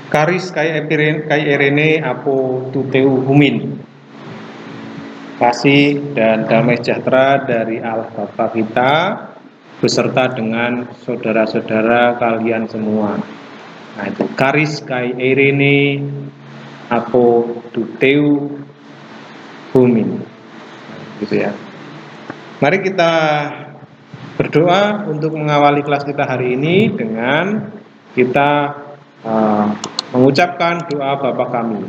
Karis kai erene apo tuteu humin. Kasih dan damai sejahtera dari Allah Bapa kita beserta dengan saudara-saudara kalian semua. Nah, itu karis kai erene apo tuteu humin. Gitu ya. Mari kita berdoa untuk mengawali kelas kita hari ini dengan kita mengucapkan doa Bapa kami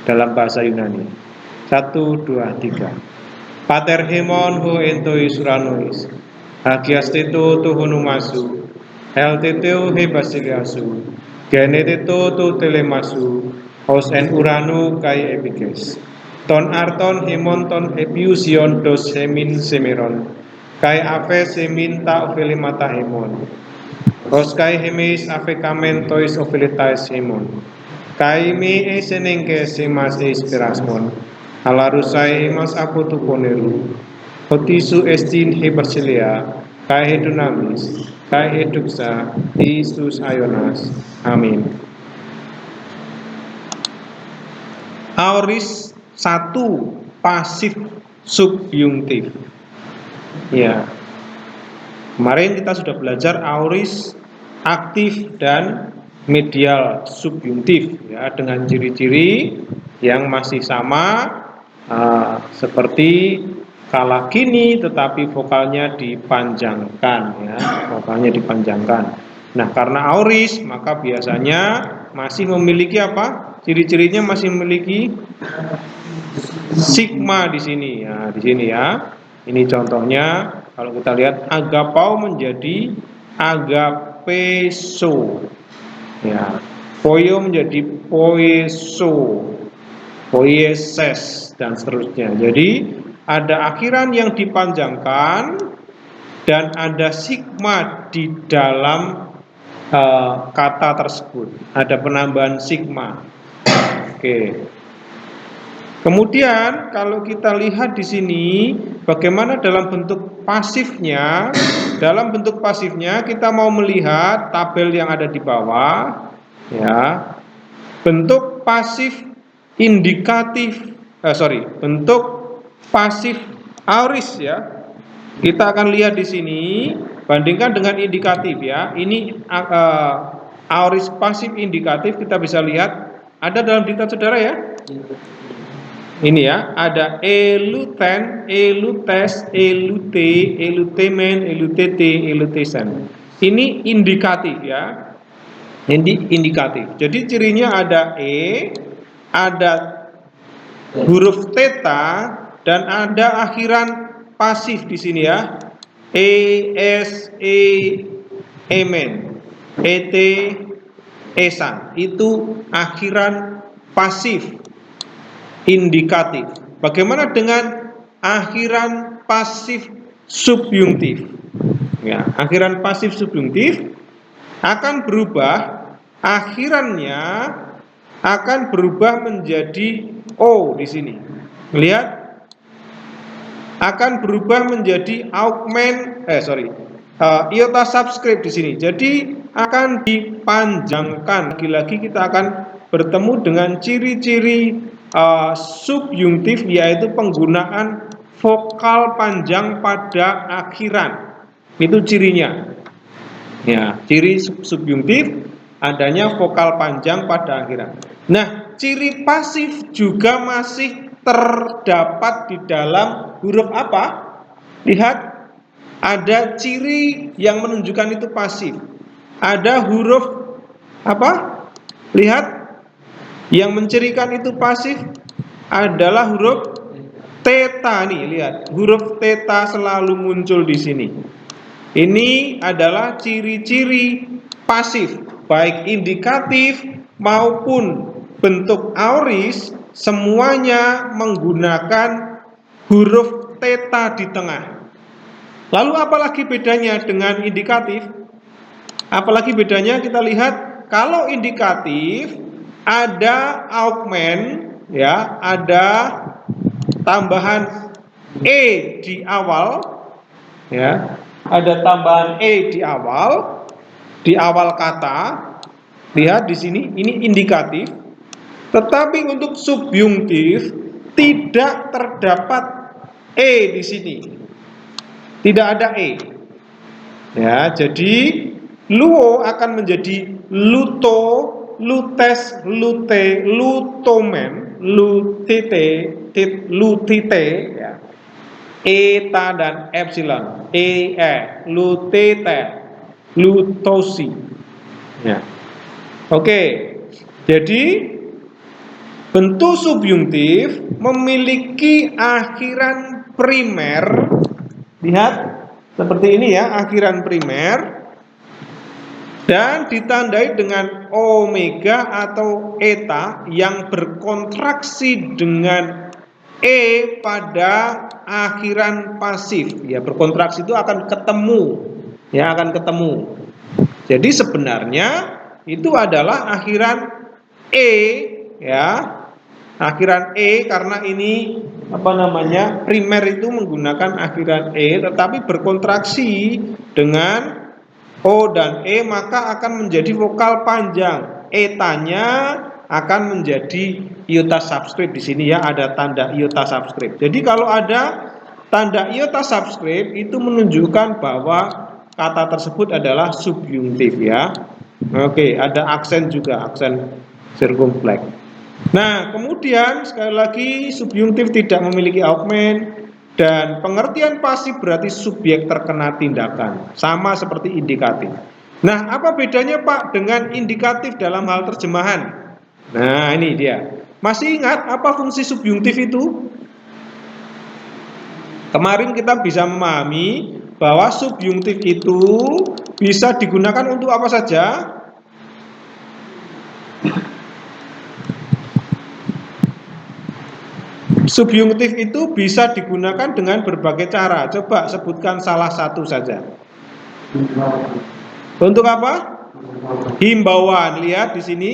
dalam bahasa Yunani. 1, 2, 3. Pater hemon ho entoi suranois, hagiasteto to honumasu, helteteo he basiliasu, geneteto to telemasu, hos en uranu kai epikes. Ton arton hemon ton epiusion dos hemin semeron, kai ave semin ta ovelimata hemon. Hos kai hemis ave kamen tois ovelitais hemon. Kai me esenengke semas inspirasmon. Alarusai mas aku tu poneru. Otisu estin he basilia, kai he dunamis, kai he duksa, Isus ayonas. Amin. Aoris 1 pasif subjungtif. Ya. Kemarin kita sudah belajar aoris aktif dan medial subjungtif ya, dengan ciri-ciri yang masih sama seperti kala kini, tetapi vokalnya dipanjangkan ya, vokalnya dipanjangkan. Nah, karena aoris maka biasanya masih memiliki apa? Ciri-cirinya masih memiliki sigma di sini ya, di sini ya. Ini contohnya kalau kita lihat agapau menjadi agapeso. Ya. Poio menjadi poeso, poieses dan seterusnya. Jadi ada akhiran yang dipanjangkan dan ada sigma di dalam kata tersebut. Ada penambahan sigma. Oke. Kemudian kalau kita lihat di sini bagaimana dalam bentuk pasifnya. Dalam bentuk pasifnya kita mau melihat tabel yang ada di bawah ya. Bentuk pasif indikatif bentuk pasif aoris ya. Kita akan lihat di sini bandingkan dengan indikatif ya. Ini aoris pasif indikatif kita bisa lihat ada dalam diktat saudara ya. Ini ya, ada eluten, elutes, elute, elutemen, elutete, elutesan. Ini indikatif ya. Ini indikatif. Jadi cirinya ada ada huruf theta dan ada akhiran pasif di sini ya. Es, emen, et, esan. Itu akhiran pasif indikatif. Bagaimana dengan akhiran pasif subjungtif? Ya, akhiran pasif subjungtif akan berubah, akhirannya akan berubah menjadi o di sini. Lihat, akan berubah menjadi iota subscript di sini. Jadi akan dipanjangkan. Lagi-lagi kita akan bertemu dengan ciri-ciri subjungtif, yaitu penggunaan vokal panjang pada akhiran. Itu cirinya. Ya, ciri subjungtif adanya vokal panjang pada akhiran. Nah, ciri pasif juga masih terdapat di dalam huruf apa? Lihat, ada ciri yang menunjukkan itu pasif. Ada huruf apa? Lihat, yang mencirikan itu pasif adalah huruf theta nih, lihat. Huruf theta selalu muncul di sini. Ini adalah ciri-ciri pasif, baik indikatif maupun bentuk aoris, semuanya menggunakan huruf theta di tengah. Lalu apalagi bedanya dengan indikatif? Apalagi bedanya kita lihat, kalau indikatif ada augmen ya, ada tambahan e di awal ya, ada tambahan e di awal kata. Lihat di sini, ini indikatif. Tetapi untuk subjungtif tidak terdapat e di sini. Tidak ada e. Ya, jadi luo akan menjadi luto, lutes, lute, lutomen, lutite, lutite, ya. Eta dan epsilon, lutete, lutosi. Ya. Oke. Jadi bentuk subjungtif memiliki akhiran primer. Lihat seperti ini ya, akhiran primer, dan ditandai dengan omega atau eta yang berkontraksi dengan e pada akhiran pasif. Ya, berkontraksi itu akan ketemu, ya, akan ketemu. Jadi sebenarnya itu adalah akhiran e, ya, akhiran e, karena ini apa namanya, primer itu menggunakan akhiran e tetapi berkontraksi dengan o dan e, maka akan menjadi vokal panjang. Etanya akan menjadi iota subscript. Di sini ya ada tanda iota subscript. Jadi kalau ada tanda iota subscript itu menunjukkan bahwa kata tersebut adalah subjungtif ya. Oke, ada aksen juga, aksen sirkumfleks. Nah, kemudian sekali lagi subjungtif tidak memiliki augmen, dan pengertian pasif berarti subjek terkena tindakan, sama seperti indikatif. Nah, apa bedanya Pak dengan indikatif dalam hal terjemahan? Nah, ini dia. Masih ingat apa fungsi subjungtif itu? Kemarin kita bisa memahami bahwa subjungtif itu bisa digunakan untuk apa saja? Subjungtif itu bisa digunakan dengan berbagai cara. Coba sebutkan salah satu saja. Untuk apa? Himbauan. Lihat di sini,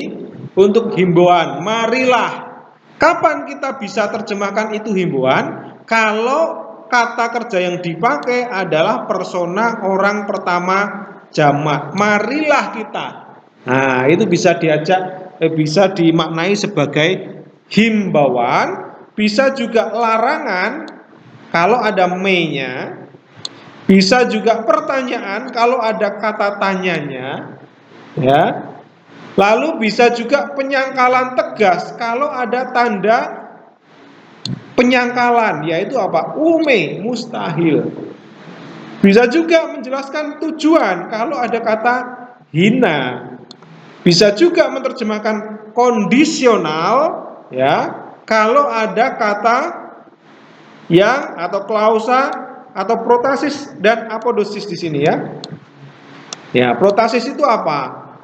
untuk himbauan. Marilah. Kapan kita bisa terjemahkan itu himbauan? Kalau kata kerja yang dipakai adalah persona orang pertama jamak. Marilah kita. Nah, itu bisa bisa dimaknai sebagai himbauan. Bisa juga larangan kalau ada me-nya. Bisa juga pertanyaan kalau ada kata tanyanya, ya. Lalu bisa juga penyangkalan tegas kalau ada tanda penyangkalan, yaitu apa? Ume, mustahil. Bisa juga menjelaskan tujuan kalau ada kata hina. Bisa juga menerjemahkan kondisional, ya, kalau ada kata yang atau klausa atau protasis dan apodosis di sini ya. Ya, protasis itu apa?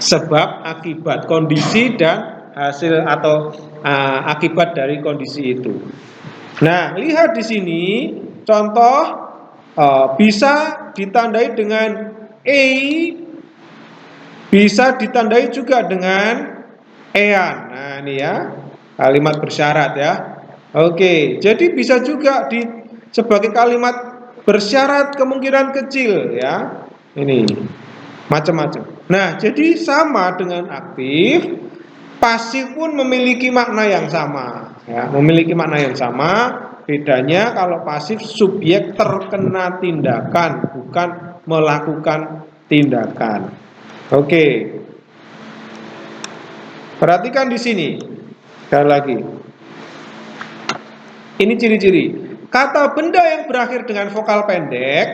Sebab akibat, kondisi dan hasil atau akibat dari kondisi itu. Nah, lihat di sini contoh bisa ditandai dengan e, bisa ditandai juga dengan ean. Nah, ini ya, kalimat bersyarat ya. Oke, jadi bisa juga sebagai kalimat bersyarat kemungkinan kecil ya. Ini macam-macam. Nah, jadi sama dengan aktif, pasif pun memiliki makna yang sama ya, memiliki makna yang sama. Bedanya kalau pasif subjek terkena tindakan, bukan melakukan tindakan. Oke. Perhatikan di sini. Sekali lagi. Ini ciri-ciri. Kata benda yang berakhir dengan vokal pendek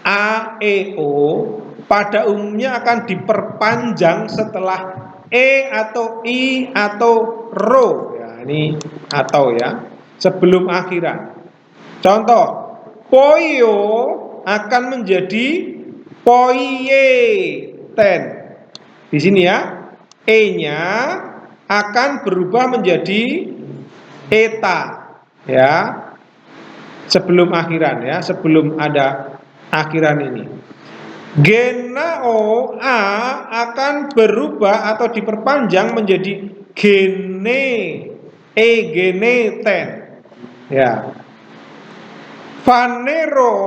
a, e, o pada umumnya akan diperpanjang setelah e atau i atau ro. Ya, ini atau ya, sebelum akhiran. Contoh, poyo akan menjadi poyeten. Di sini ya, e-nya akan berubah menjadi eta ya, sebelum akhiran ya, sebelum ada akhiran ini. Genao a akan berubah atau diperpanjang menjadi gene, geneten ya. Vanero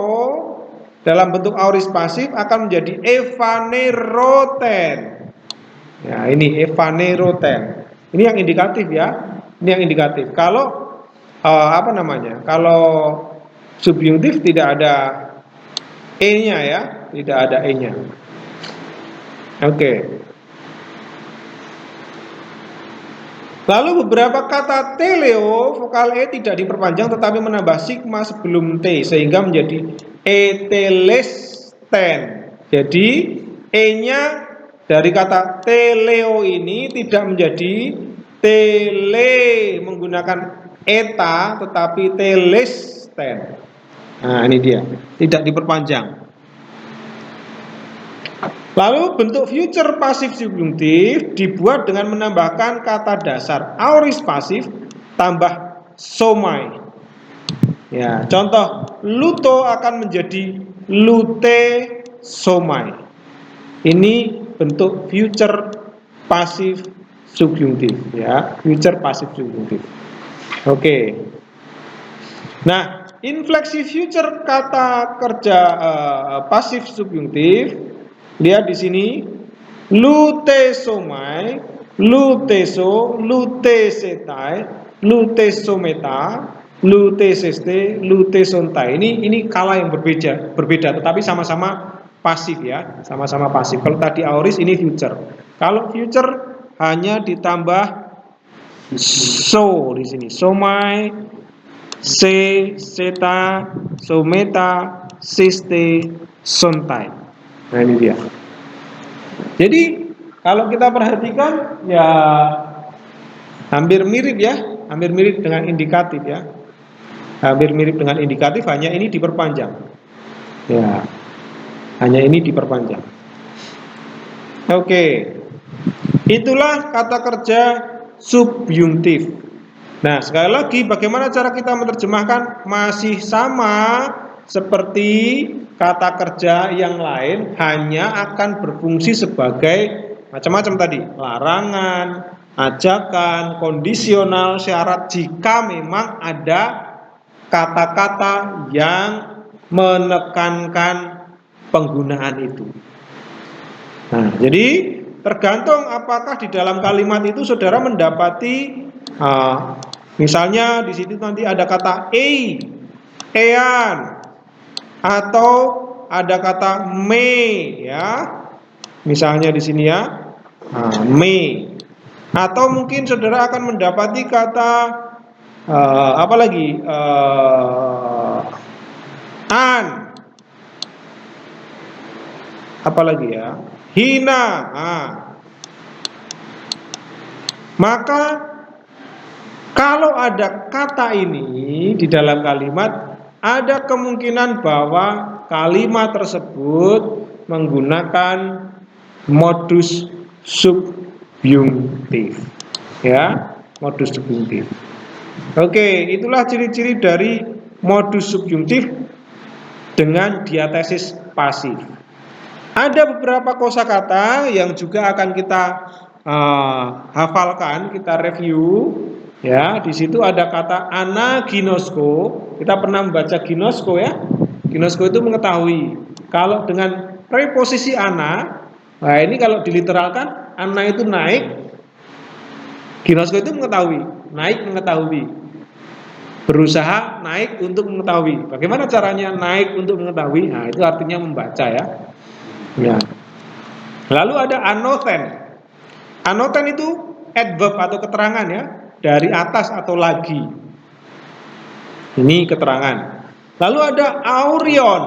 dalam bentuk aorist pasif akan menjadi evaneroten. Ya, ini evaneroten. Ini yang indikatif ya. Ini yang indikatif. Kalau apa namanya? Kalau subjungtif tidak ada e-nya ya, tidak ada e-nya. Oke. Lalu beberapa kata teleo, vokal e tidak diperpanjang tetapi menambah sigma sebelum t sehingga menjadi etelesten. Jadi e-nya dari kata teleo ini tidak menjadi tele menggunakan eta tetapi telesten. Nah, ini dia, tidak diperpanjang. Lalu bentuk future pasif subjungtif dibuat dengan menambahkan kata dasar aorist pasif tambah somai. Ya, contoh luto akan menjadi lute somai. Ini bentuk future pasif subjungtif ya, future pasif subjungtif. Oke. Nah, infleksi future kata kerja pasif subjungtif. Lihat di sini, lutesomai, luteso, lutesetai, lutesometa, luteseste, lutesontai. Ini kala yang berbeda, tetapi sama-sama pasif ya, sama-sama pasif. Kalau tadi aorist, ini future. Kalau future hanya ditambah so di sini, somai, se, seta, someta, siste, sontai. Nah, ini dia. Jadi kalau kita perhatikan ya hampir mirip ya, hampir mirip dengan indikatif ya. Hampir mirip dengan indikatif, hanya ini diperpanjang. Ya. Hanya ini diperpanjang. Oke. Itulah kata kerja subjungtif. Nah, sekali lagi bagaimana cara kita menerjemahkan? Masih sama seperti kata kerja yang lain, hanya akan berfungsi sebagai macam-macam tadi, larangan, ajakan, kondisional, syarat jika memang ada kata-kata yang menekankan penggunaan itu. Nah, jadi tergantung apakah di dalam kalimat itu saudara mendapati misalnya di situ nanti ada kata ean, atau ada kata me ya, misalnya di sini ya, me, atau mungkin saudara akan mendapati kata apa lagi, an, apa lagi ya, hina. Maka kalau ada kata ini di dalam kalimat, ada kemungkinan bahwa kalimat tersebut menggunakan modus subjungtif. Ya, modus subjungtif. Oke, itulah ciri-ciri dari modus subjungtif dengan diatesis pasif. Ada beberapa kosakata yang juga akan kita hafalkan, kita review. Ya, di situ ada kata anaginosko. Kita pernah membaca ginosko ya. Ginosko itu mengetahui. Kalau dengan preposisi ana, nah ini kalau diliteralkan, ana itu naik, ginosko itu mengetahui, naik mengetahui. Berusaha naik untuk mengetahui. Bagaimana caranya naik untuk mengetahui? Nah, itu artinya membaca ya. Ya. Lalu ada anoten. Anoten itu adverb atau keterangan ya, dari atas atau lagi. Ini keterangan. Lalu ada aurion,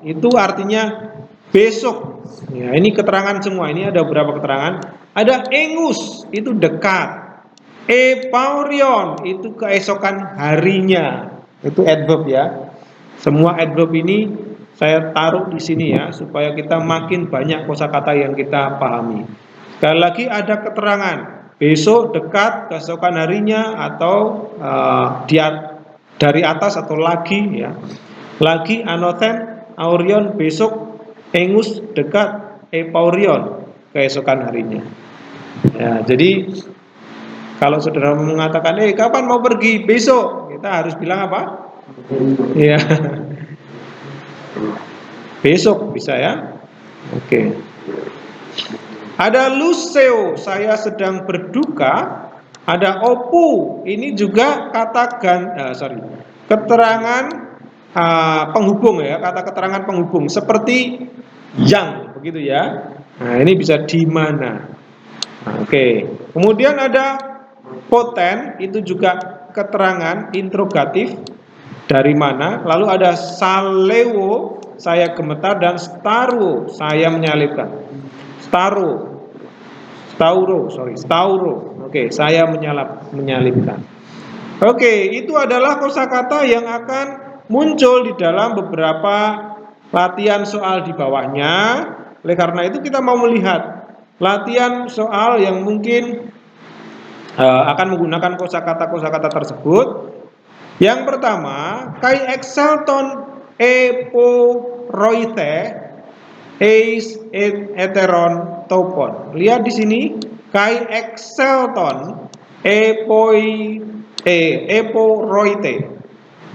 itu artinya besok. Ya, ini keterangan semua. Ini ada beberapa keterangan. Ada engus, itu dekat. Epaurion, itu keesokan harinya. Itu adverb ya. Semua adverb ini saya taruh di sini ya, supaya kita makin banyak kosakata yang kita pahami. Sekali lagi ada keterangan besok, dekat, keesokan harinya, atau dari atas atau lagi ya. Lagi, anoten, aurion, besok, engus, dekat, epaurion, keesokan harinya. Ya, jadi kalau saudara mengatakan, kapan mau pergi? Besok. Kita harus bilang apa? Ya. Besok bisa ya. Oke. Ada luseo, saya sedang berduka. Ada opu, ini juga kata keterangan penghubung ya, kata keterangan penghubung seperti yang begitu ya. Nah, ini bisa di mana. Nah, oke. Kemudian ada poten, itu juga keterangan interrogatif dari mana. Lalu ada salewo, saya gemetar, dan staro, saya menyalipkan. Stauro. Oke, saya menyalipkan. Oke, itu adalah kosakata yang akan muncul di dalam beberapa latihan soal di bawahnya. Oleh karena itu kita mau melihat latihan soal yang mungkin akan menggunakan kosakata tersebut. Yang pertama, kai excelton eporoite eis eteron topon. Lihat di sini, kai excelton eporoite.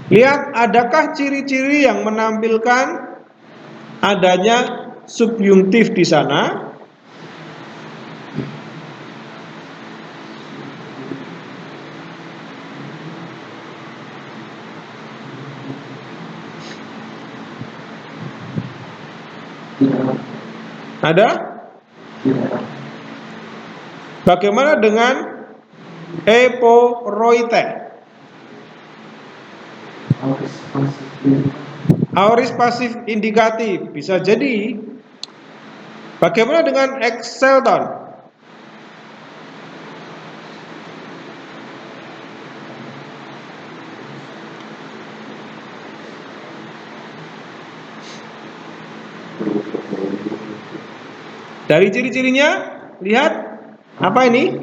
Lihat, adakah ciri-ciri yang menampilkan adanya subjungtif di sana? Ada? Bagaimana dengan eporoite? Aorist pasif indikatif bisa jadi. Bagaimana dengan excelton? Dari ciri-cirinya, lihat apa ini?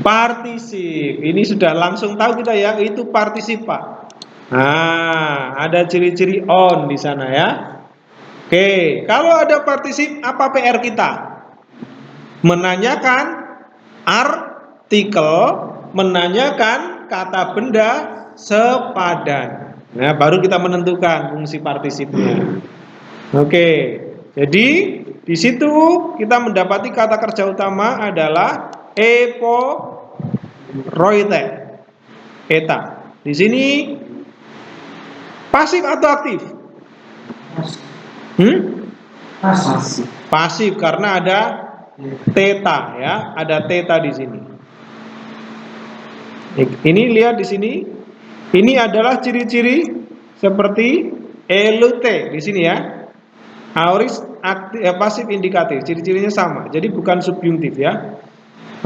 Partisip. Ini sudah langsung tahu kita ya, itu partisip Pak. Nah, ada ciri-ciri on di sana ya. Oke, kalau ada partisip, apa PR kita? Menanyakan artikel, menanyakan kata benda sepadan. Nah, baru kita menentukan fungsi partisipnya. Oke, jadi di situ kita mendapati kata kerja utama adalah eporoite. Eta. Di sini pasif atau aktif? Pasif. Pasif karena ada theta ya, ada theta di sini. Ini lihat di sini. Ini adalah ciri-ciri seperti elute di sini ya. Aorist aktif, pasif indikatif, ciri-cirinya sama. Jadi bukan subjungtif ya.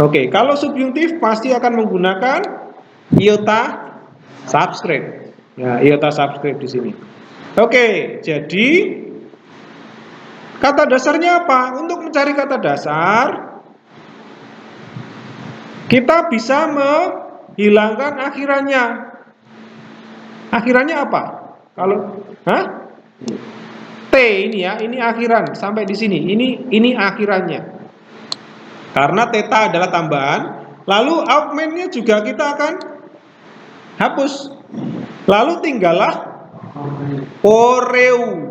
Oke, kalau subjungtif pasti akan menggunakan iota subscript. Ya, iota subscript di sini. Oke, jadi kata dasarnya apa? Untuk mencari kata dasar, kita bisa menghilangkan akhirannya. Akhirannya apa? Kalau T ini ya, ini akhiran sampai di sini. Ini akhirannya. Karena theta adalah tambahan, lalu augmentnya juga kita akan hapus. Lalu tinggallah oreu.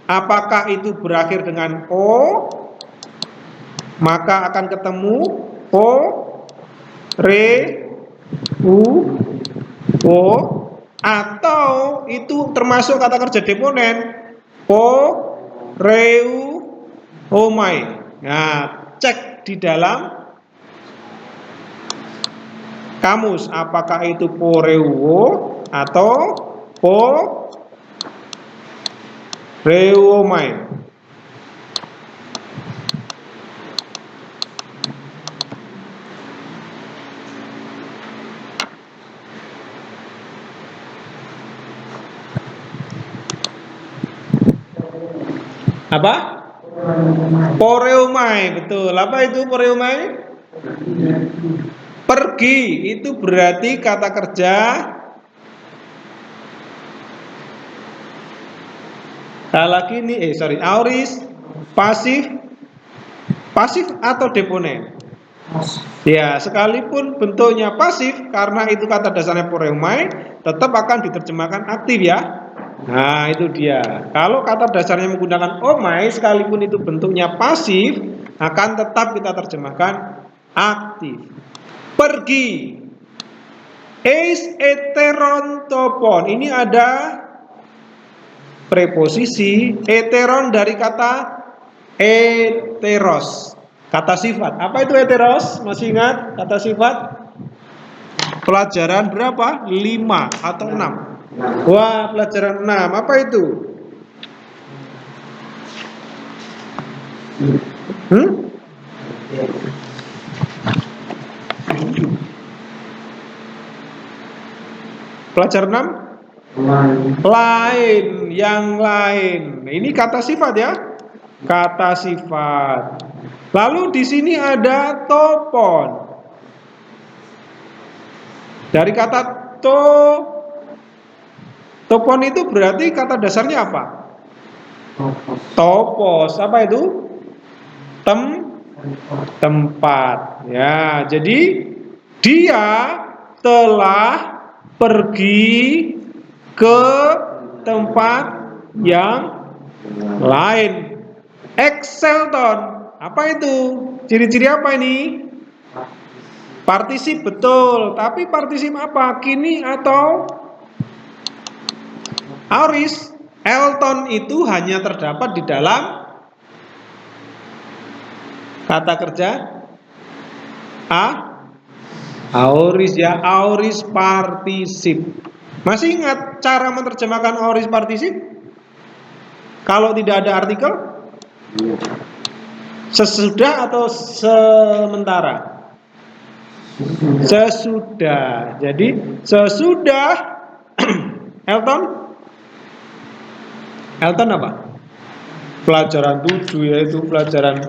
Apakah itu berakhir dengan o? Maka akan ketemu o, re, u, o, atau itu termasuk kata kerja deponen o, reu, omai. Nah, cek di dalam kamus apakah itu poreuo atau poreuomai. Apa? Poreumai, betul. Apa itu poreumai? Pergi, itu berarti kata kerja lagi nih, aorist pasif atau deponen. Ya, sekalipun bentuknya pasif karena itu kata dasarnya poreumai, tetap akan diterjemahkan aktif ya. Nah, itu dia. Kalau kata dasarnya menggunakan omai, sekalipun itu bentuknya pasif, akan tetap kita terjemahkan aktif. Pergi. Eis eteron topon. Ini ada preposisi eteron dari kata eteros. Kata sifat. Apa itu eteros? Masih ingat kata sifat? Pelajaran berapa? 5 atau 6? Wah, pelajaran 6. Apa itu? Pelajaran 6? Lain, yang lain. Ini kata sifat ya. Kata sifat. Lalu di sini ada topon. Dari kata topon itu berarti kata dasarnya apa? Topos. Apa itu? Tempat. Ya, jadi dia telah pergi ke tempat yang lain. Excelton. Apa itu? Ciri-ciri apa ini? Partisip, betul. Tapi partisip apa? Kini atau aorist? Elton itu hanya terdapat di dalam kata kerja aorist ya, aorist partisip. Masih ingat cara menerjemahkan aorist partisip? Kalau tidak ada artikel? Sesudah atau sementara? Sesudah. Jadi sesudah Elton apa? Pelajaran 7 yaitu pelajaran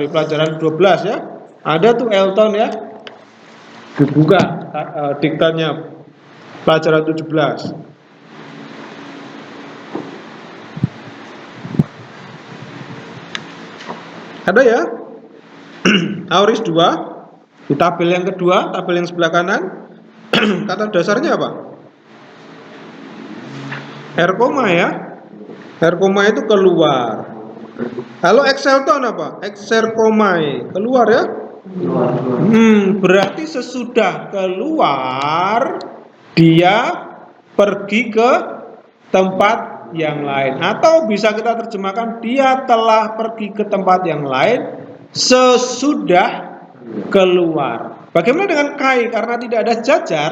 pelajaran 12 ya. Ada tuh Elton ya. Dibuka diktannya pelajaran 17. Ada ya? Aorist 2 di tabel yang kedua, tabel yang sebelah kanan. Kata dasarnya apa? Erkoma ya. Erkoma itu keluar. Lalu excelton apa? Exerkomai, keluar ya? Berarti sesudah keluar dia pergi ke tempat yang lain. Atau bisa kita terjemahkan dia telah pergi ke tempat yang lain sesudah keluar. Bagaimana dengan kai? Karena tidak ada jajar,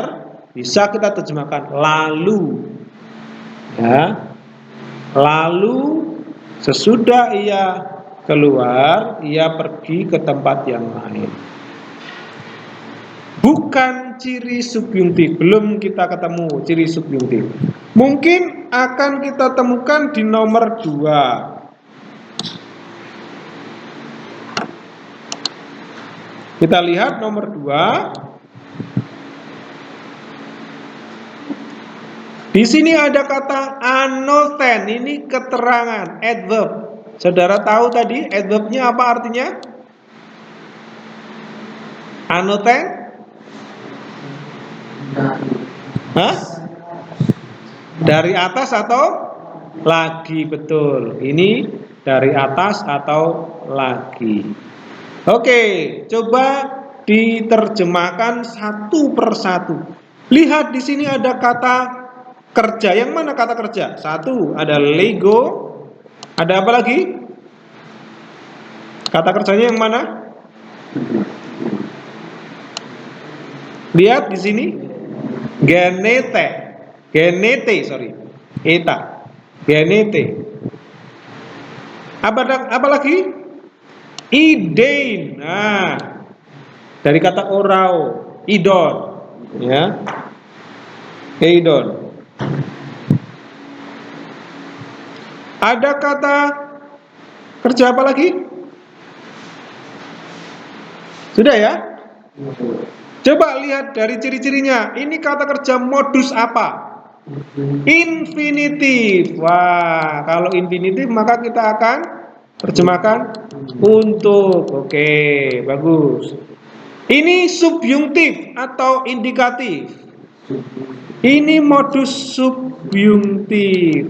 bisa kita terjemahkan lalu. Ya. Lalu sesudah ia keluar, ia pergi ke tempat yang lain. Bukan ciri subjuntif, belum kita ketemu ciri subjuntif. Mungkin akan kita temukan di nomor 2. Kita lihat nomor 2. Di sini ada kata anoten, ini keterangan, adverb. Saudara tahu tadi adverbnya apa artinya? Anoten? Hah? Dari atas atau lagi, betul. Ini dari atas atau lagi. Oke, coba diterjemahkan satu persatu. Lihat di sini ada kata kerja. Yang mana kata kerja? Satu, ada Lego. Ada apa lagi? Kata kerjanya yang mana? Lihat di sini. Genete. Eta. Genete. Apa lagi? Idein. Nah, dari kata orao, idon, ya. Idon. Ada kata kerja apa lagi? Sudah ya? Coba lihat dari ciri-cirinya. Ini kata kerja modus apa? Infinitif. Wah, kalau infinitif maka kita akan terjemahkan untuk. Oke, bagus. Ini subjuntif atau indikatif? Ini modus subjuntif.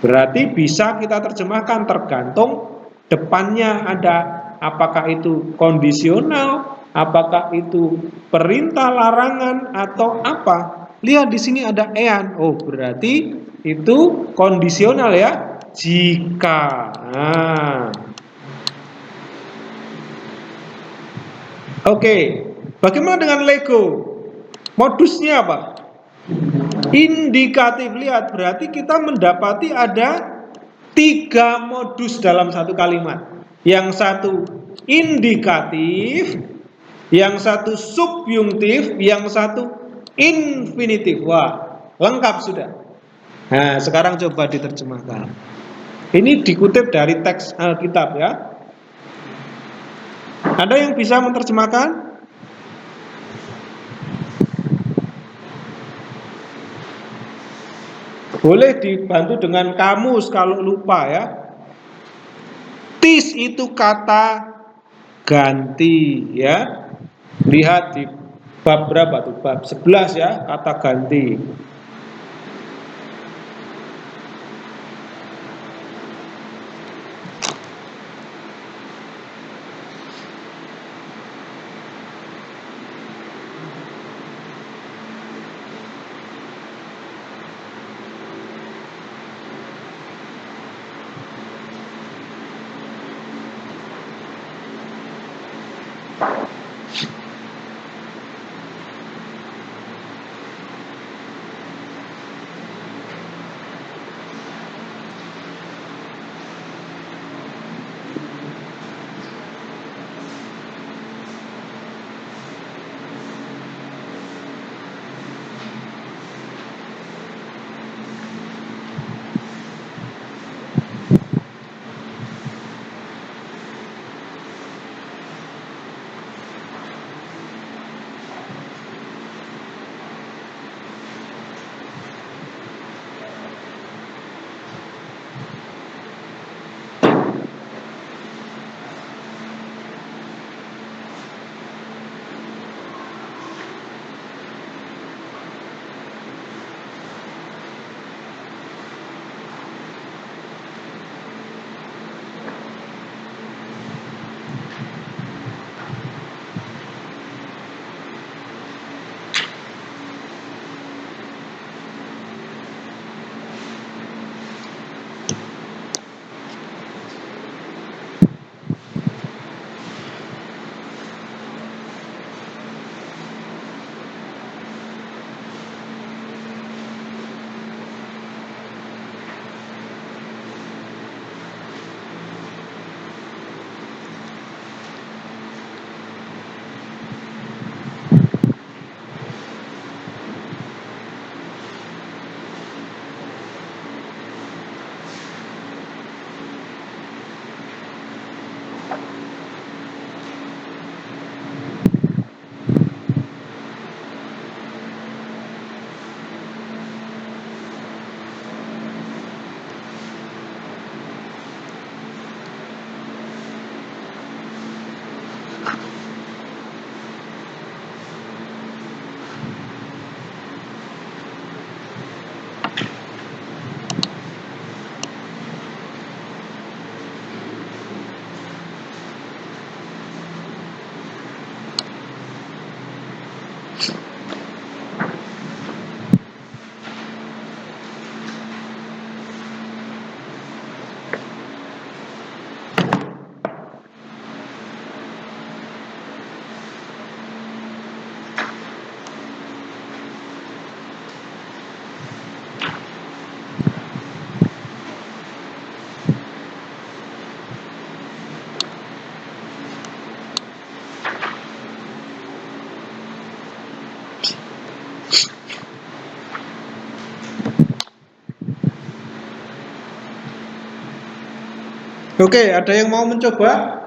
Berarti bisa kita terjemahkan tergantung depannya ada apakah itu kondisional, apakah itu perintah larangan atau apa. Lihat di sini ada ean. Oh, berarti itu kondisional ya. Jika. Nah. Oke. Bagaimana dengan Lego? Modusnya apa? Indikatif. Lihat, berarti kita mendapati ada 3 modus dalam satu kalimat. Yang satu indikatif, yang satu subjuntif, yang satu infinitif. Wah, lengkap sudah. Nah, sekarang coba diterjemahkan. Ini dikutip dari teks Alkitab ya. Ada yang bisa menerjemahkan? Boleh dibantu dengan kamus kalau lupa ya. Tis itu kata ganti ya. Lihat di bab berapa tuh? Bab 11 ya, kata ganti. Oke, ada yang mau mencoba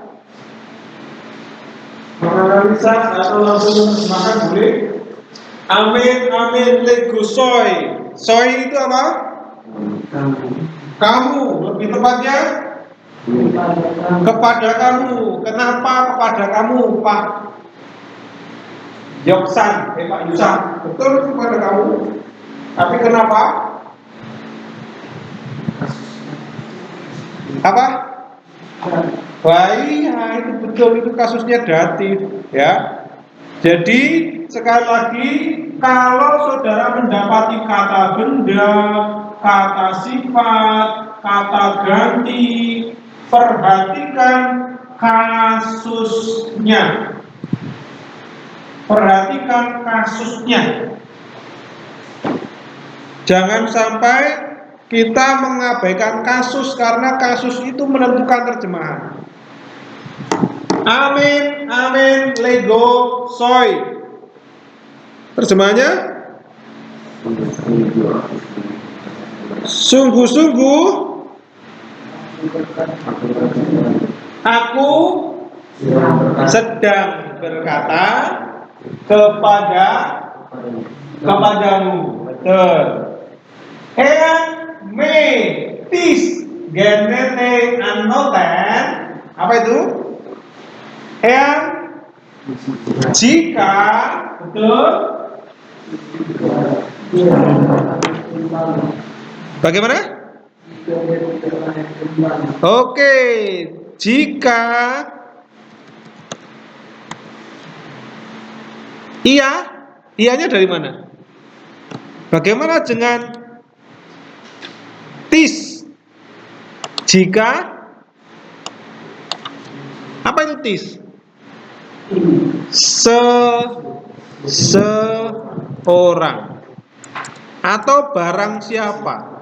menganalisa atau langsung menerjemahkan boleh? Amin, amin, lego soy. Soy itu apa? Kamu, lebih tepatnya kepada kamu. Kenapa kepada kamu, Pak? Yoksan, Pak Yusan, betul kepada kamu. Tapi kenapa? Apa? Wah, iya, itu betul, itu kasusnya datif, ya. Jadi sekali lagi, kalau saudara mendapati kata benda, kata sifat, kata ganti, perhatikan kasusnya. Perhatikan kasusnya. Jangan sampai kita mengabaikan kasus karena kasus itu menentukan terjemahan. Amin, amin, lego, soy. Terjemahannya? Sungguh-sungguh aku sedang berkata kepadamu. Betul. Me tis genete anoten. Apa itu? Jika betul. Bagaimana? Oke, jika iyanya dari mana? Bagaimana dengan tis? Jika apa itu tis? Seorang atau barang siapa.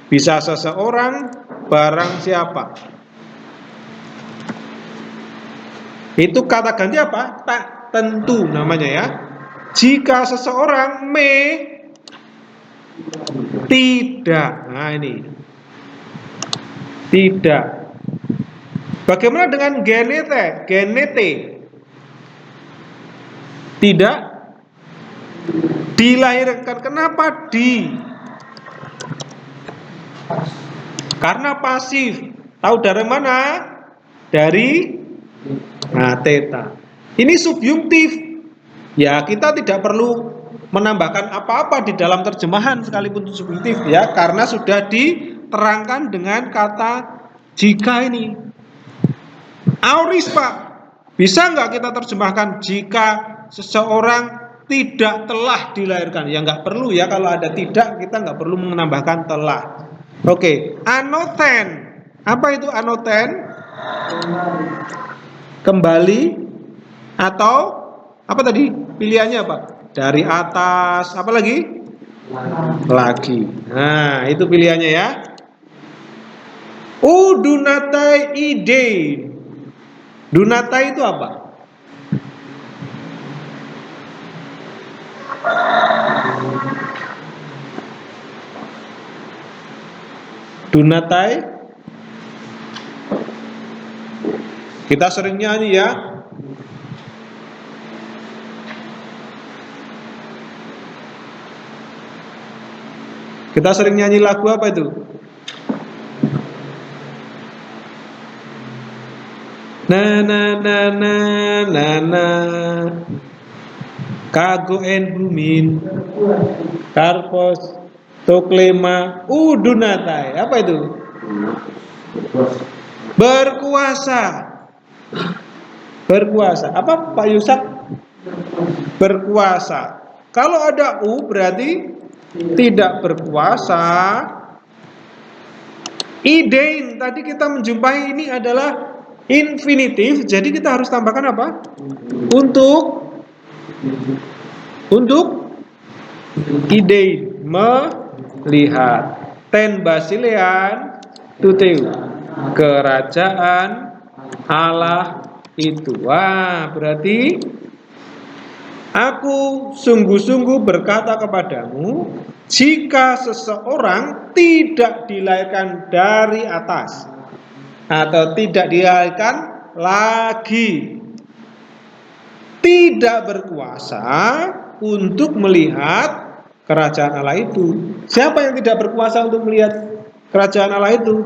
Bisa seseorang, barang siapa. Itu kata ganti apa? Tak tentu namanya ya. Jika seseorang tidak. Nah ini. Tidak. Bagaimana dengan genete? Tidak dilahirkan. Kenapa karena pasif. Tahu dari mana? Dari theta. Ini subjungtif. Ya, kita tidak perlu menambahkan apa-apa di dalam terjemahan sekalipun itu subjungtif ya, karena sudah diterangkan dengan kata jika ini. Auris, Pak. Bisa nggak kita terjemahkan jika seseorang tidak telah dilahirkan? Ya nggak perlu ya, kalau ada tidak kita nggak perlu menambahkan telah. Oke, anoten. Apa itu anoten? Kembali atau apa tadi? Pilihannya apa? Dari atas, apa lagi? Lagi. Nah, itu pilihannya ya. Dunatai ide. Dunatai itu apa? Dunatai. Kita sering nyanyi ya. Kita sering nyanyi lagu apa itu? Na na na na na na Kago en bumin Karpos Toklema Udunatai. Apa itu? Berkuasa. Berkuasa. Apa Pak Yusak? Berkuasa. Kalau ada U berarti tidak berkuasa. Idein tadi kita menjumpai ini adalah infinitif, jadi kita harus tambahkan apa? Untuk idein, melihat. Ten basilean tuteu, kerajaan Allah itu. Wah, berarti aku sungguh-sungguh berkata kepadamu, jika seseorang tidak dilahirkan dari atas atau tidak dilahirkan lagi, tidak berkuasa untuk melihat kerajaan Allah itu. Siapa yang tidak berkuasa untuk melihat kerajaan Allah itu?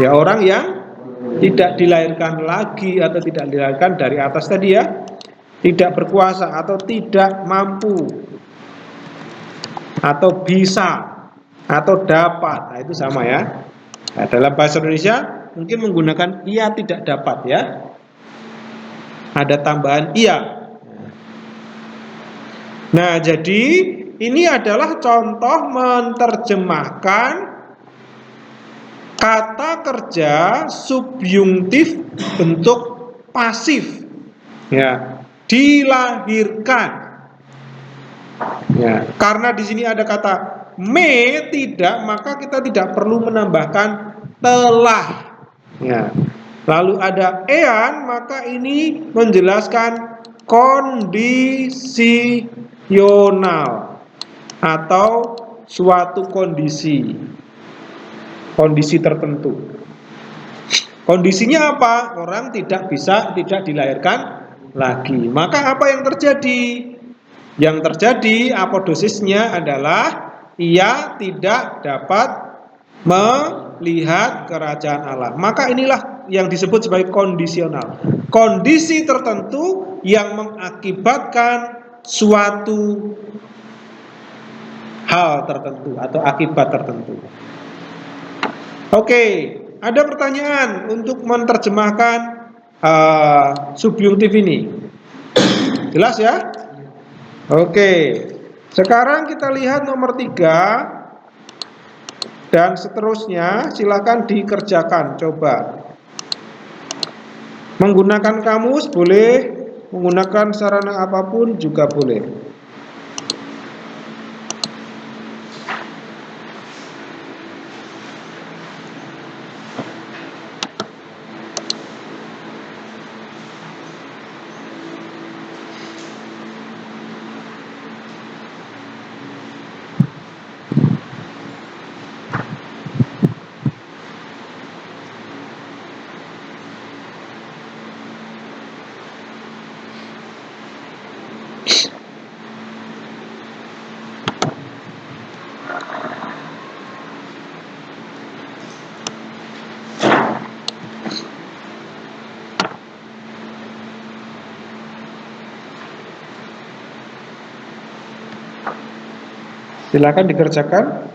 Ya orang yang tidak dilahirkan lagi atau tidak dilahirkan dari atas tadi ya. tidak berkuasa atau tidak mampu atau bisa atau dapat. Nah, itu sama ya. Nah, dalam bahasa Indonesia mungkin menggunakan ia tidak dapat ya. Ada tambahan ia. Nah, jadi ini adalah contoh menerjemahkan kata kerja subjungtif bentuk pasif. Ya, dilahirkan. Ya, karena di sini ada kata me tidak, maka kita tidak perlu menambahkan telah. Ya. Lalu ada ean, maka ini menjelaskan kondisional atau suatu kondisi tertentu. Kondisinya apa? Orang tidak dilahirkan lagi. Maka apa yang terjadi? Yang terjadi apodosisnya adalah ia tidak dapat melihat kerajaan Allah. Maka inilah yang disebut sebagai kondisional. Kondisi tertentu yang mengakibatkan suatu hal tertentu atau akibat tertentu. Oke, ada pertanyaan untuk menerjemahkan subjungtif ini. Jelas ya? Oke, sekarang kita lihat nomor 3 dan seterusnya. Silakan dikerjakan, coba. Menggunakan kamus boleh, menggunakan sarana apapun juga boleh. Silakan dikerjakan.